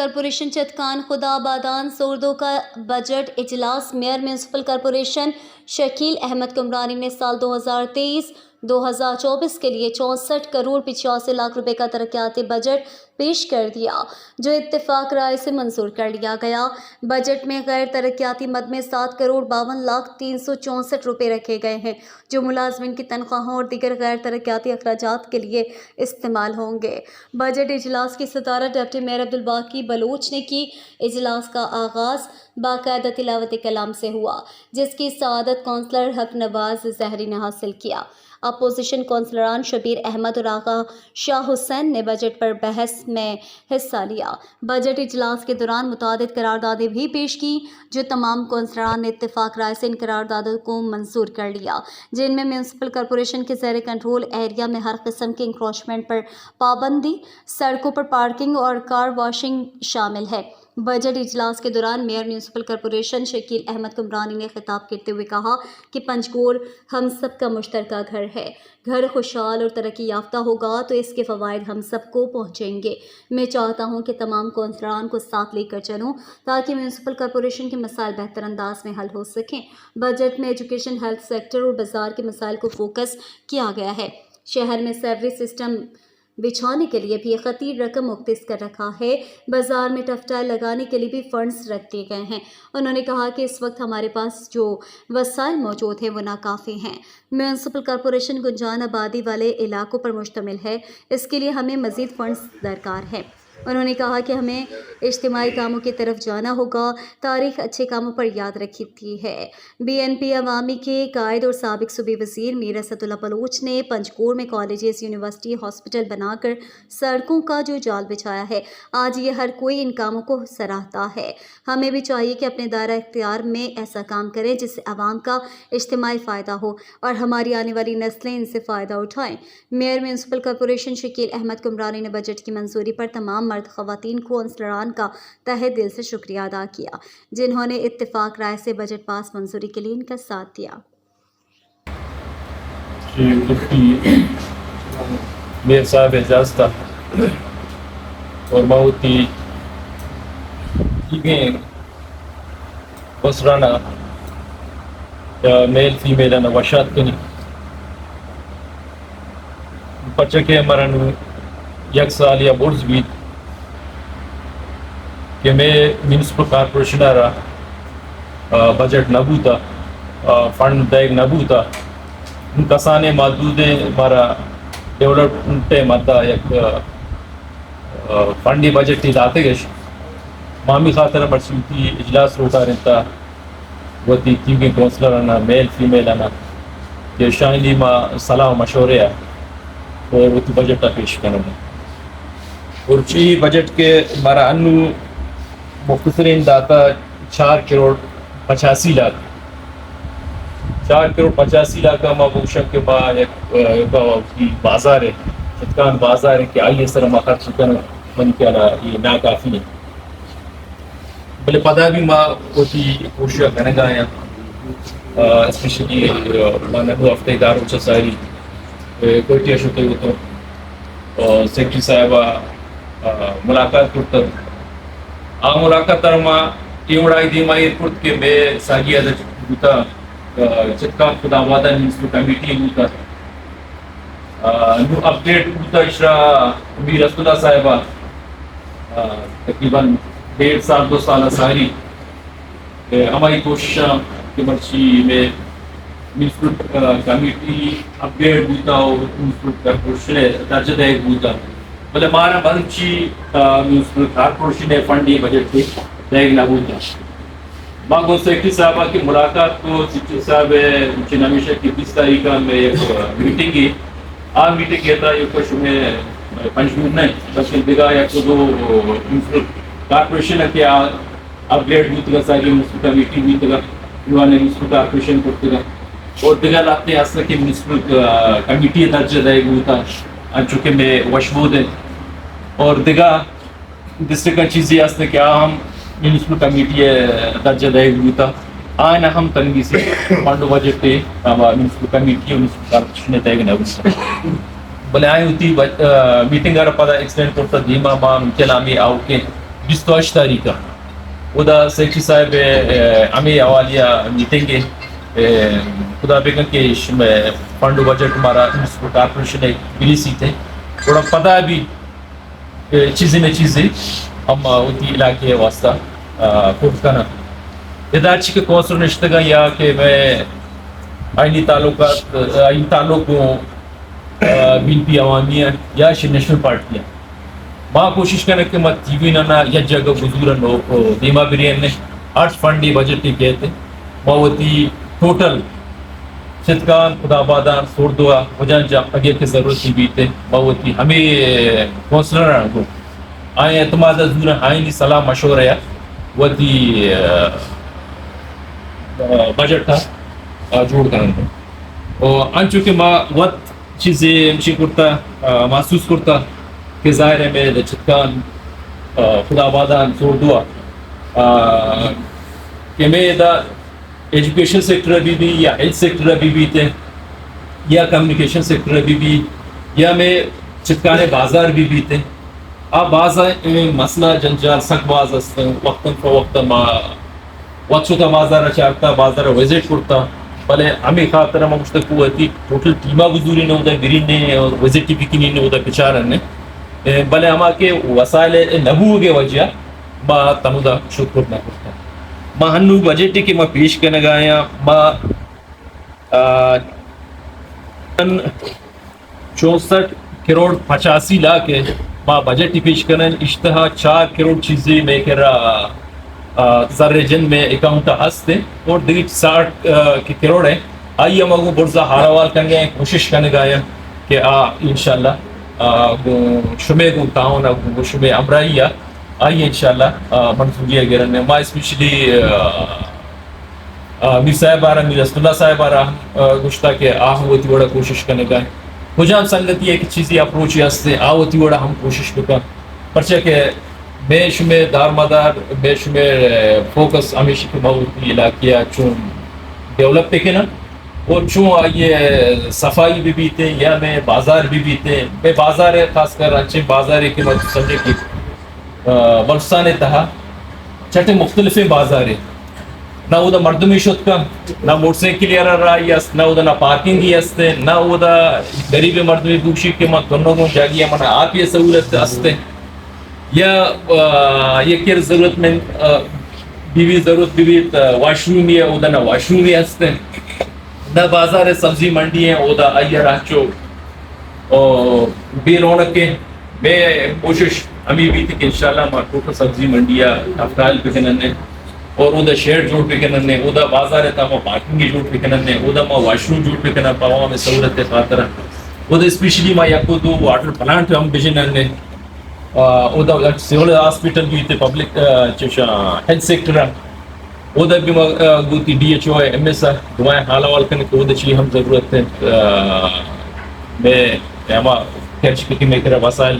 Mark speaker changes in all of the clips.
Speaker 1: Corporation चटकान खुदाबादान सोर्दो का budget इजलास mayor municipal corporation Shakeel Ahmed Kumrani ने साल 2023-2024 के लिए 64 करोड़ 85 लाख रुपए का तरक्याती बजट पेश कर दिया, जो इत्तेफाक राय से मंजूर कर लिया गया। बजट में गैर तरक्याती मद में 7 करोड़ 52 लाख 364 रुपए रखे गए हैं, जो मुलाजमिन की तनख्वाहों और दीगर गैर तरक्याती अखराजात के लिए इस्तेमाल होंगे। बजट इजलास की सदारत डिप्टी मेयर अब्दुल बाकी बलोच ने की। इजलास का आगाज़ बाकायदा तिलावत कलाम से हुआ, जिसकी सआदत कौंसलर हक नवाज जहरी ने हासिल किया। अपोजिशन कौंसलरान शबीर अहमद और आगा शाह हुसैन ने बजट पर बहस में हिस्सा लिया। बजट इजलास के दौरान मुतादिद करारदादें भी पेश की, जो तमाम कौंसलरान ने इत्तेफाक राय से इन करारदादों को मंजूर कर लिया, जिनमें म्यूनसिपल कॉरपोरेशन के ज़ेर कंट्रोल एरिया में हर किस्म के इंक्रोचमेंट पर पाबंदी, सड़कों पर पार्किंग और कार वॉशिंग शामिल है। बजट इजलास के दौरान mayor municipal corporation Shakeel Ahmed Kumrani ने खिताब करते हुए कहा कि पंचगोर हम सब का मुश्तरका घर है। घर खुशहाल और तरक्की याफ्ता होगा तो इसके फ़वाइद हम सबको पहुँचेंगे। मैं चाहता हूँ कि तमाम कौंसलरान को साथ लेकर चलूँ ताकि म्यूनसिपल कॉरपोरेशन के मसाइल बेहतर अंदाज में हल हो सकें। बजट में एजुकेशन, हेल्थ सेक्टर और बाज़ार के मसाइल को फोकस किया गया है। शहर में सर्विस सिस्टम बिछाने के लिए भी खतीर रकम मुख्तस कर रखा है। बाज़ार में टफटाइल लगाने के लिए भी फंड्स रख दिए गए हैं। उन्होंने कहा कि इस वक्त हमारे पास जो वसाइल मौजूद हैं वो नाकाफ़ी हैं। म्यूनसिपल कॉरपोरेशन गुंजान आबादी वाले इलाकों पर मुश्तमिल है, इसके लिए हमें मज़ीद फंड्स दरकार है। उन्होंने कहा कि हमें इज्तिमाई कामों की तरफ जाना होगा। तारीख अच्छे कामों पर याद रखी है। BNP अवामी के कायद और साबिक सूबी वज़ीर मीर असदुल्ला बलोच ने पंचगोर में कॉलेजेस, यूनिवर्सिटी, हॉस्पिटल बनाकर सड़कों का जो जाल बिछाया है, आज ये हर कोई इन कामों को सराहता है। हमें भी चाहिए कि अपने दायरा इख्तियार में ऐसा काम करें जिससे आवाम का इज्तिमाई फ़ायदा हो और हमारी आने वाली नस्लें इनसे फ़ायदा उठाएँ। Mayor municipal corporation Shakeel Ahmed Kumrani ने बजट की मंजूरी पर तमाम मर्द ख़वातीन कौंसलरान का तहे दिल से शुक्रिया अदा किया, जिन्होंने इत्तेफाक राय से बजट पास मंजूरी के लिए इनका साथ दिया।
Speaker 2: मेयर साहब एजाज़ता और माउती बसराना मेल फीमेल ना वशात कनी पचके मरन एक साल या बोर्ड्स भी कि मैं म्यूनसिपल कॉरपोरेशन बजट नबूता फंड दैग नबूता कसाने मौजूदे मारा डेवलपमेंट मद्दा एक फंडी बजट लाते गए मामी खातर मरसूती इजलास रोटा रहता वती तीन कौंसलर आना मेल फीमेल आना ये शाइनी मा सलाह मशवरे और वती बजट पेश करना और ची बजट के मारा अनु मुख्तसरीन दाता 4 करोड़ 85 लाख 4 करोड़ 85 लाख का मबूशक के बाद एक बाजार है चटकान बाजार है कि आइए सर हम खर्च कर मन क्या ये नाकाफ़ी है भले पता भी माँ होती कोशिश करने का है स्पेशली माना दो हफ्ते इदारों से सारी कोई टेस्ट होते हो तो सेक्रेटरी साहबा मुलाकात करते आ मुलाकात मा एवढाई दिमा एयरपोर्ट के बे सागिया होता चटका खुदाबादा म्यूनसिपल कमेटी होता न्यू अपडेट होता इशरा मीर रसूला साहिबा तकरीबन 1.5 साल 2 साल सारी हमारी कोशिश के मर्ची में म्यूनसिपल कमेटी अपडेट होता और म्यूनसिपल कॉरपोरेशन दर्जा दे होता मतलब हमारा बंची म्यूनसिपल कॉरपोरेशन ने फंड ये बजट पे देख लागू था बागों सेक्रेटरी साहबा की मुलाकात को सेक्रेटरी साहब चिनामिशा की 20 तारीख में एक मीटिंग की आ मीटिंग किया था ये कुछ में पंचमूल नहीं बल्कि दिखा या तो दो म्यूनसिपल कॉरपोरेशन के अपग्रेड हुई थी सारी म्यूनसिपल कमेटी हुई थी युवाने म्यूनसिपल कॉरपोरेशन करते था और दिखा लाते हैं कि म्यूनसिपल कमेटी दर्जा देगा होता चूँकि मैं वशबूद है और दिगा डिस्ट्रिक्ट चीज़ें आस्ते क्या हम म्यूनसिपल कमेटी दर्जा देगा होता आना हम तंगी से पांडु बजट पे म्यूनसिपल कमेटी म्यूनसिपल कॉरपोरेशन देगा ना बोले आए होती मीटिंग पता एक्सटेंड करता धीमा माम चलामी आओ के 28 تاریخ ودا سیکٹری صاحب ہمیں حوالیہ میٹنگ خدا بیگن کے فنڈ بجٹ ہمارا میونسپل کارپوریشن بلیسی تھے تھوڑا پتہ بھی چیزیں نہ چیزیں ہم ہوتی علاقے واسطہ خود کرنا ادارچی کے کونسل نشتگاہ یا کہ میں آئینی تعلقات آئین تعلقوں بی پی عوامیہ یا نیشنل پارٹیاں ماں کوشش کرنے کہ میں ٹی وی نہ یا جگہ گزورن ہو دیما بریان نے 8 فنڈی بجٹ کے کہتے موتی ٹوٹل شتکان خدا بادان سور دعا وجان جا اگے کے ضرورت کی بیتے موتی ہمیں کونسلر کو آئیں اعتماد زور آئینی صلاح مشورہ ہے وتی بجٹ تھا جوڑ کرنے اور ان چونکہ ماں وقت چیزیں مشی کرتا محسوس کرتا کہ ظاہر ہے میں چتکان خدا بادان سور دعا کہ میں دا ایجوکیشن سیکٹر بھی یا ہیلتھ سیکٹر بھی تھے یا کمیونیکیشن سیکٹر بھی یا میں چتکان بازار بھی تھے آپ بازار مسئلہ جنجال سک باز ہستے وقتاً فوقتاً وقت کا بازار چارتا بازار وزٹ کرتا بھلے ہمیں خاطر میں مشتق ہوتی ٹوٹل ٹیما گزوری نے ہوتا گرین نے اور وزٹ بھی کنی نے ہوتا پچارن نے بھلے ہما کے وسائل نبو کے وجہ ما تنودا شکر نہ کرتا ما ہنو بجٹ کے ما پیش کرنے گایا ما 64 کروڑ 85 لاکھ ما بجٹ پیش کرنے اشتہا 4 کروڑ چیزیں میں کہہ رہا زرجن میں اکاؤنٹ ہستے اور دیگر 60 کروڑ ہے آئیے ہم کو برزا ہاروال کرنے کوشش کرنے گایا کہ انشاءاللہ شمع کو تعاون شمع امرائی آئیے انشاءاللہ منصوریہ گرن میں ما اسپیشلی میر صاحب آرہا میر رسول اللہ صاحب آرہا گشتا کہ ہوتی بڑا کوشش کرنے گا خجام سنگتی ہے کہ چیزی اپروچی ہستے ہوتی بڑا ہم کوشش بکا پرچہ کہ میں شمع دار مدار میں شمع فوکس ہمیشہ کے موتی علاقیہ چون ڈیولپ پہ نا اور چون یہ صفائی بھی بیتے یا میں بازار بھی بیتے میں بازار خاص کر اچھے بازار کے مطلب سمجھے کہ بلستان تہا چھٹے مختلف بازار نہ وہ مردمی شد کم نہ موٹر سائیکل رائی است نہ وہ نہ پارکنگ ہی ہستے نہ وہ غریب مردمی بوشی کے مت دونوں کو جاگیا من آپ یہ سہولت ہستے یا یہ کیا ضرورت میں بیوی ضرورت بیوی واش روم ہے وہ نہ واش روم ہی ہستے نہ بازار سبزی منڈی ہے وہ آئیے راچو اور بے رونق کے میں کوشش ہمیں بھی تھی کہ انشاءاللہ ہمارا ٹوٹل سبزی منڈیا افرال پہ کننے اور وہ شیڈ جوڑ پہ کننے وہ بازار تھا وہ پارکنگ جوڑ پہ کننے وہ واش روم جوڑ پہ کنا پاوا میں سہولت خاطر وہ اسپیشلی ما یکو دو واٹر پلانٹ ہم بجن نے وہ سول ہاسپٹل بھی تھے پبلک ہیلتھ سیکٹر وہ بھی گوتی ڈی ایچ او ہے ایم ایس دعائیں حال حوال کرنے کو وہ چیز ہم ضرورت ہے میں ہما خرچ کی میں کرا وسائل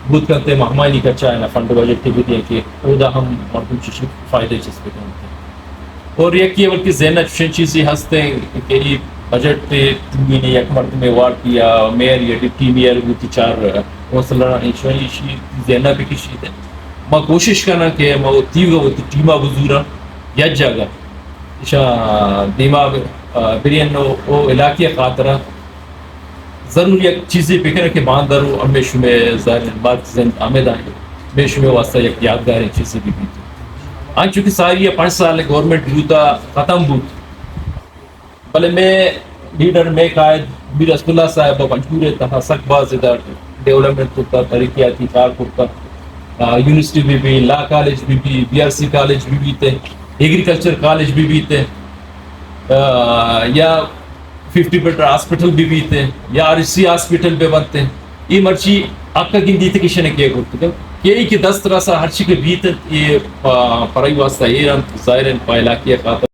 Speaker 2: بود کرتے مہمانی کا چاہے نا فنڈ بجٹ کی بھی دیں کہ وہ ہم مردم چیز فائدے چیز پہ کرتے اور یہ کہ بلکہ ذہن چین چیزیں ہنستے ہیں کہ یہ بجٹ پہ تین یک مرد میں وارڈ کیا میئر یا ڈپٹی میئر گوتی 4 کونسلر انشاءاللہ ذہنہ بھی کسی ہے میں کوشش کرنا کہ میں وہ تیوگا وہ ٹیمہ بزورا یا جگہ دیما بریان وہ علاقی خاطرہ ضرور یک چیزیں پکڑنے کے باندر ہو ہمیں شمع ظاہر بات زند آمد آئیں میں شمع واسطہ یک یادگار چیزیں بھی بیتی آن چونکہ ساری 5 سال گورنمنٹ بوتا ختم بود بلے میں لیڈر میں قائد میر رسول اللہ صاحب پنجپورے تہا سک باز ڈیولپمنٹ کرتا ترقیاتی کار کرتا یونیورسٹی بھی لا کالج بھی بی آر سی کالج بھی تھے ایگریکلچر کالج بھی تھے یا 50 بیڈ ہاسپٹل بھی تھے یا آر سی ہاسپٹل بھی بنتے ہیں یہ مرچی آپ کا گندی تھے کسی نے کیا کرتے ہیں کہ 10 طرح سے ہر چیز کے بیت یہ پرائی واسطہ یہ ظاہر پائلا کیا خاطر